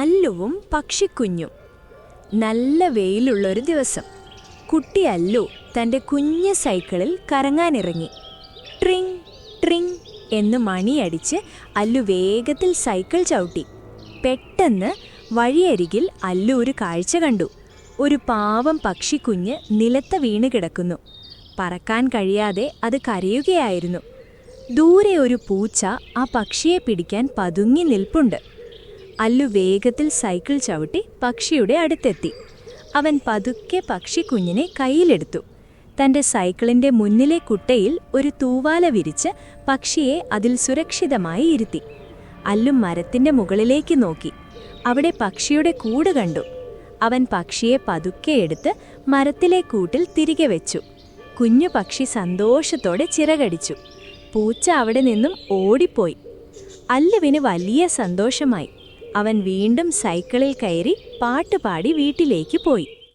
അല്ലുവും പക്ഷിക്കുഞ്ഞും. നല്ല വെയിലുള്ളൊരു ദിവസം കുട്ടി അല്ലു തൻ്റെ കുഞ്ഞ് സൈക്കിളിൽ കറങ്ങാനിറങ്ങി. ട്രിങ് ട്രിങ് എന്ന് മണിയടിച്ച് അല്ലു വേഗത്തിൽ സൈക്കിൾ ചവിട്ടി. പെട്ടെന്ന് വഴിയരികിൽ അല്ലു ഒരു കാഴ്ച കണ്ടു. ഒരു പാവം പക്ഷിക്കുഞ്ഞ് നിലത്ത് വീണ് കിടക്കുന്നു. പറക്കാൻ കഴിയാതെ അത് കരയുകയായിരുന്നു. ദൂരെ ഒരു പൂച്ച ആ പക്ഷിയെ പിടിക്കാൻ പതുങ്ങി നിൽപ്പുണ്ട്. അല്ലു വേഗത്തിൽ സൈക്കിൾ ചവിട്ടി പക്ഷിയുടെ അടുത്തെത്തി. അവൻ പതുക്കെ പക്ഷിക്കുഞ്ഞിനെ കയ്യിലെടുത്തു. തൻ്റെ സൈക്കിളിൻ്റെ മുന്നിലെ കുട്ടയിൽ ഒരു തൂവാല വിരിച്ച് പക്ഷിയെ അതിൽ സുരക്ഷിതമായി ഇരുത്തി. അല്ലു മരത്തിൻ്റെ മുകളിലേക്ക് നോക്കി. അവിടെ പക്ഷിയുടെ കൂട് കണ്ടു. അവൻ പക്ഷിയെ പതുക്കെ എടുത്ത് മരത്തിലെ കൂട്ടിൽ തിരികെ വെച്ചു. കുഞ്ഞു പക്ഷി സന്തോഷത്തോടെ ചിറകടിച്ചു. പൂച്ച അവിടെ നിന്നും ഓടിപ്പോയി. അല്ലുവിന് വലിയ സന്തോഷമായി. അവൻ വീണ്ടും സൈക്കിളിൽ കയറി പാട്ടുപാടി വീട്ടിലേക്ക് പോയി.